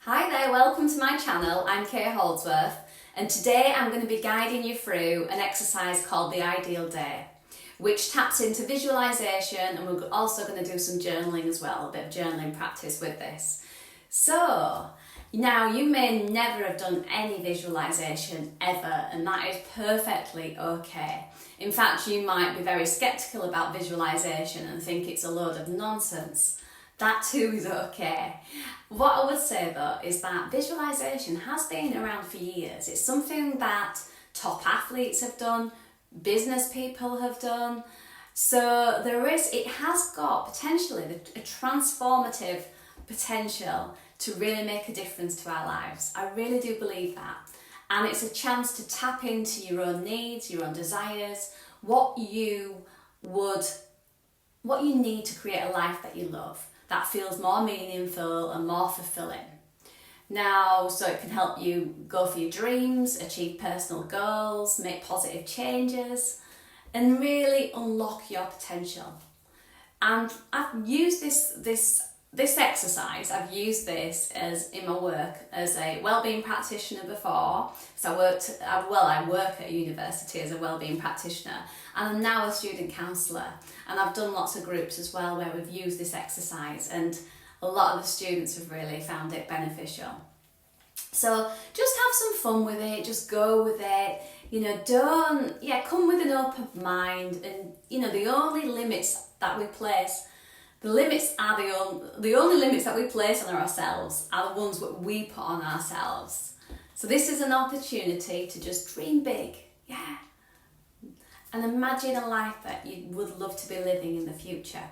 Hi there, welcome to my channel. I'm Kay Holdsworth, and today I'm going to be guiding you through an exercise called the Ideal Day, which taps into visualisation, and we're also going to do some journaling as well, a bit of journaling practice with this. So, now you may never have done any visualisation ever, and that is perfectly okay. In fact, you might be very sceptical about visualisation and think it's a load of nonsense. That too is okay. What I would say though is that visualisation has been around for years. It's something that top athletes have done, business people have done. So it has got potentially a transformative potential to really make a difference to our lives. I really do believe that. And it's a chance to tap into your own needs, your own desires, what you need to create a life that you love, that feels more meaningful and more fulfilling. Now, so it can help you go for your dreams, achieve personal goals, make positive changes, and really unlock your potential. And I've used this exercise, I've used this as in my work as a wellbeing practitioner before. So I work at a university as a wellbeing practitioner, and I'm now a student counsellor, and I've done lots of groups as well where we've used this exercise, and a lot of the students have really found it beneficial. So just have some fun with it, just go with it, come with an open mind, and the only limits that we place, the only limits that we place on ourselves are the ones that we put on ourselves. So this is an opportunity to just dream big, and imagine a life that you would love to be living in the future.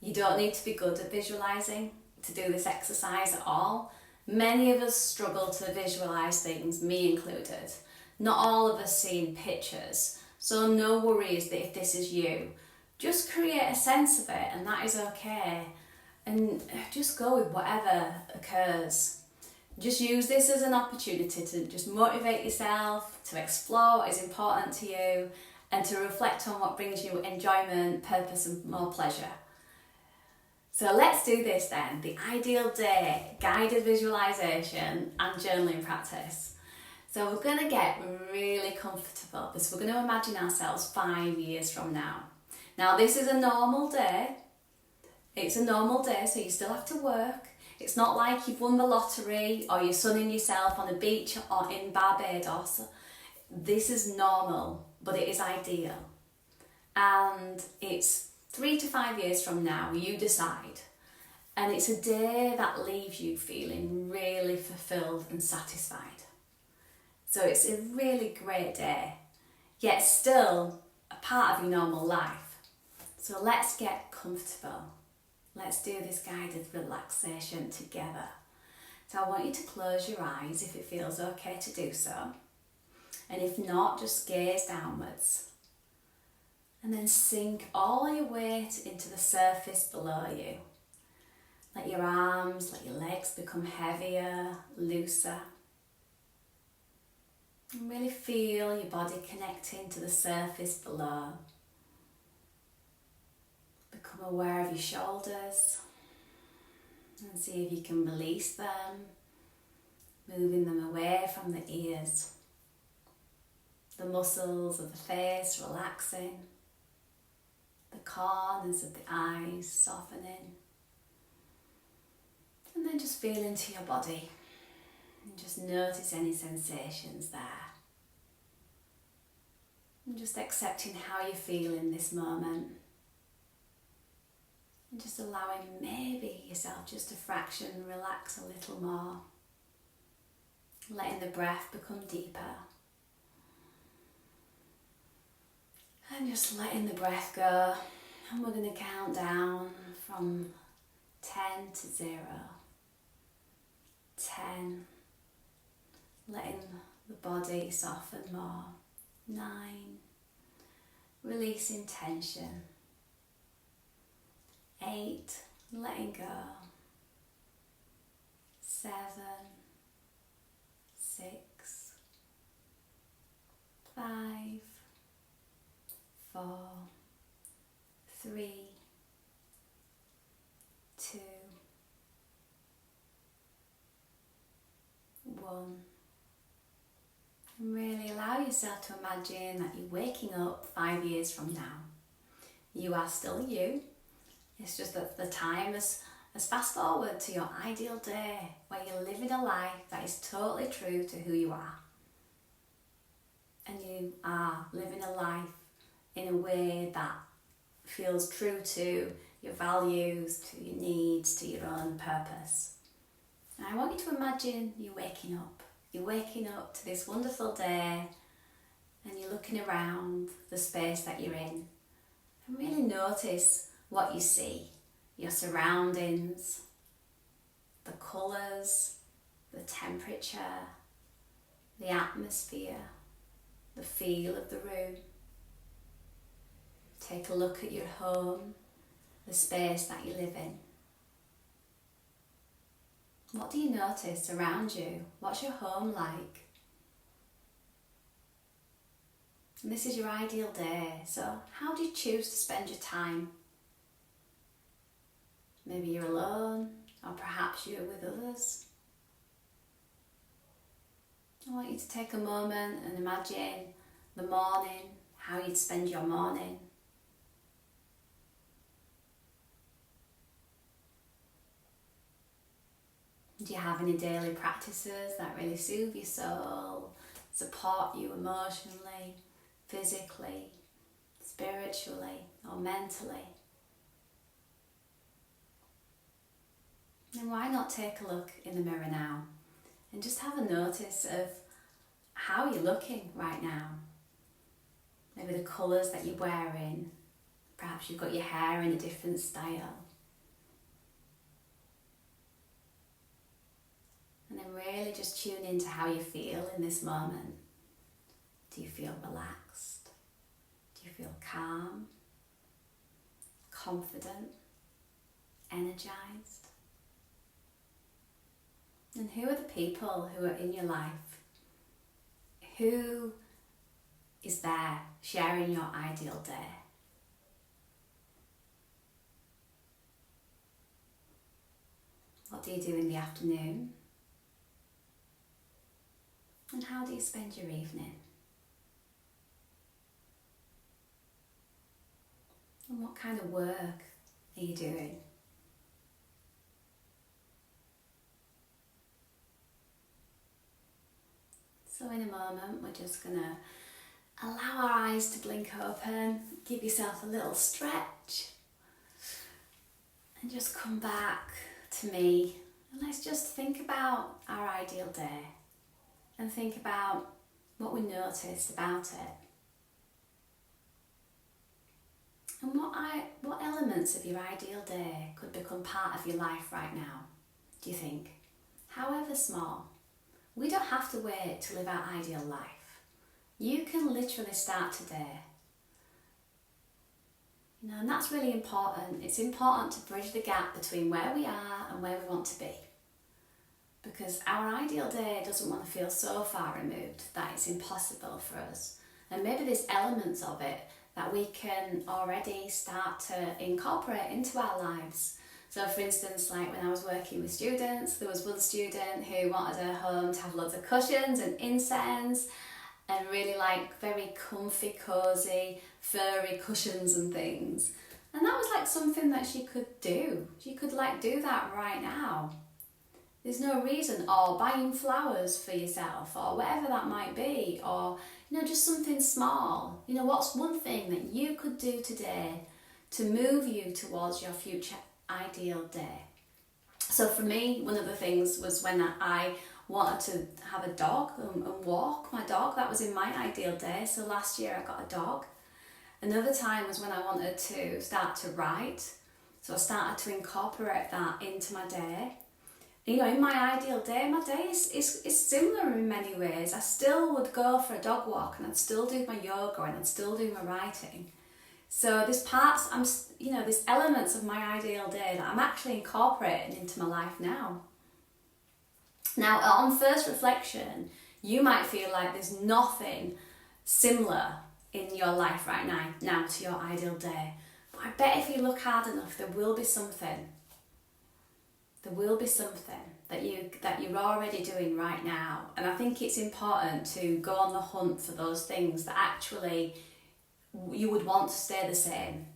You don't need to be good at visualising to do this exercise at all. Many of us struggle to visualise things, me included. Not all of us see in pictures, so no worries that if this is you. Just create a sense of it, and that is okay. And just go with whatever occurs. Just use this as an opportunity to just motivate yourself, to explore what is important to you, and to reflect on what brings you enjoyment, purpose, and more pleasure. So let's do this then. The Ideal Day, guided visualisation and journaling practice. So we're going to get really comfortable. We're going to imagine ourselves 5 years from now. Now this is a normal day. It's a normal day, so you still have to work. It's not like you've won the lottery or you're sunning yourself on a beach or in Barbados. This is normal, but it is ideal. And it's 3 to 5 years from now, you decide. And it's a day that leaves you feeling really fulfilled and satisfied. So it's a really great day, yet still a part of your normal life. So let's get comfortable. Let's do this guided relaxation together. So I want you to close your eyes if it feels okay to do so. And if not, just gaze downwards. And then sink all your weight into the surface below you. Let your arms, let your legs become heavier, looser. And really feel your body connecting to the surface below. Become aware of your shoulders and see if you can release them, moving them away from the ears. The muscles of the face relaxing, the corners of the eyes softening, and then just feel into your body and just notice any sensations there. And just accepting how you feel in this moment. And just allowing maybe yourself just a fraction relax a little more. Letting the breath become deeper. And just letting the breath go. And we're going to count down from 10 to 0. 10. Letting the body soften more. 9. Releasing tension. 8, letting go. 7, 6, 5, 4, 3, 2, home. And really allow yourself to imagine that you're waking up 5 years from now. You are still you. It's just that the time has fast forward to your ideal day where you're living a life that is totally true to who you are. And you are living a life in a way that feels true to your values, to your needs, to your own purpose. And I want you to imagine you waking up. You're waking up to this wonderful day and you're looking around the space that you're in. And really notice what you see, your surroundings, the colours, the temperature, the atmosphere, the feel of the room. Take a look at your home, the space that you live in. What do you notice around you? What's your home like? And this is your ideal day, so how do you choose to spend your time? Maybe you're alone, or perhaps you're with others. I want you to take a moment and imagine the morning, how you'd spend your morning. Do you have any daily practices that really soothe your soul, support you emotionally, physically, spiritually, or mentally? And why not take a look in the mirror now and just have a notice of how you're looking right now. Maybe the colours that you're wearing, perhaps you've got your hair in a different style. And then really just tune into how you feel in this moment. Do you feel relaxed? Do you feel calm? Confident? Energized? And who are the people who are in your life? Who is there sharing your ideal day? What do you do in the afternoon? And how do you spend your evening? And what kind of work are you doing? So in a moment, we're just going to allow our eyes to blink open, give yourself a little stretch, and just come back to me. And let's just think about our ideal day and think about what we noticed about it. And what elements of your ideal day could become part of your life right now, do you think? However small. We don't have to wait to live our ideal life. You can literally start today. And that's really important. It's important to bridge the gap between where we are and where we want to be. Because our ideal day doesn't want to feel so far removed that it's impossible for us. And maybe there's elements of it that we can already start to incorporate into our lives. So for instance, like when I was working with students, there was one student who wanted her home to have loads of cushions and incense and really like very comfy, cosy, furry cushions and things. And that was like something that she could do. She could like do that right now. There's no reason, or buying flowers for yourself, or whatever that might be, or just something small. What's one thing that you could do today to move you towards your future ideal day? So for me, one of the things was when I wanted to have a dog and walk my dog. That was in my ideal day. So last year I got a dog. Another time was when I wanted to start to write. So I started to incorporate that into my day. In my ideal day, my day is similar in many ways. I still would go for a dog walk and I'd still do my yoga and I'd still do my writing. So there's parts, there's elements of my ideal day that I'm actually incorporating into my life now. Now, on first reflection, you might feel like there's nothing similar in your life right now to your ideal day. But I bet if you look hard enough, there will be something. there will be something that you're already doing right now. And I think it's important to go on the hunt for those things that actually you would want to stay the same.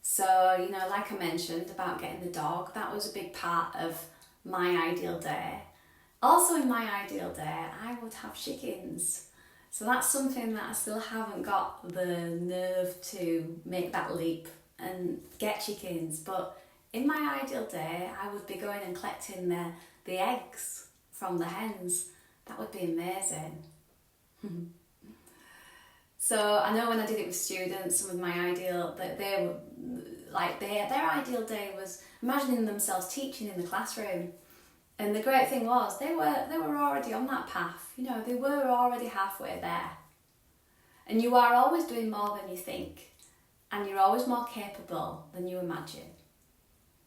So, you know, like I mentioned about getting the dog, that was a big part of my ideal day. Also in my ideal day, I would have chickens. So that's something that I still haven't got the nerve to make that leap and get chickens. But in my ideal day, I would be going and collecting the eggs from the hens. That would be amazing. So I know when I did it with students, some of my ideal, that they were like their ideal day was imagining themselves teaching in the classroom. And the great thing was they were already on that path. You know, they were already halfway there. And you are always doing more than you think, and you're always more capable than you imagine.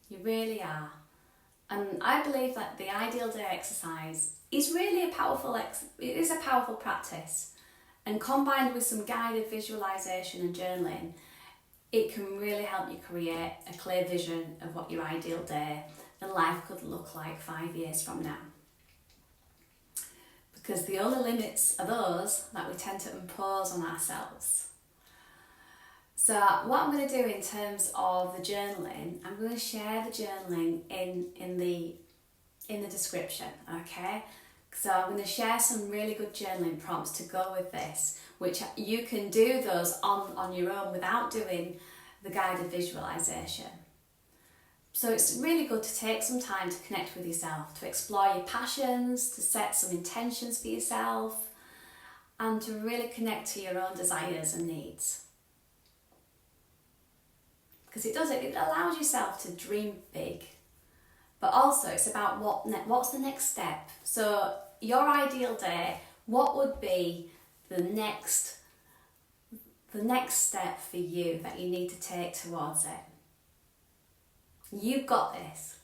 You really are. And I believe that the ideal day exercise is really a powerful practice. And combined with some guided visualisation and journaling, it can really help you create a clear vision of what your ideal day and life could look like 5 years from now. Because the only limits are those that we tend to impose on ourselves. So what I'm going to do in terms of the journaling, I'm going to share the journaling in the description, okay? So I'm going to share some really good journaling prompts to go with this, which you can do those on your own without doing the guided visualisation. So it's really good to take some time to connect with yourself, to explore your passions, to set some intentions for yourself, and to really connect to your own desires and needs. Because it allows yourself to dream big. But also it's about what's the next step. So your ideal day, what would be the next step for you that you need to take towards it? You've got this.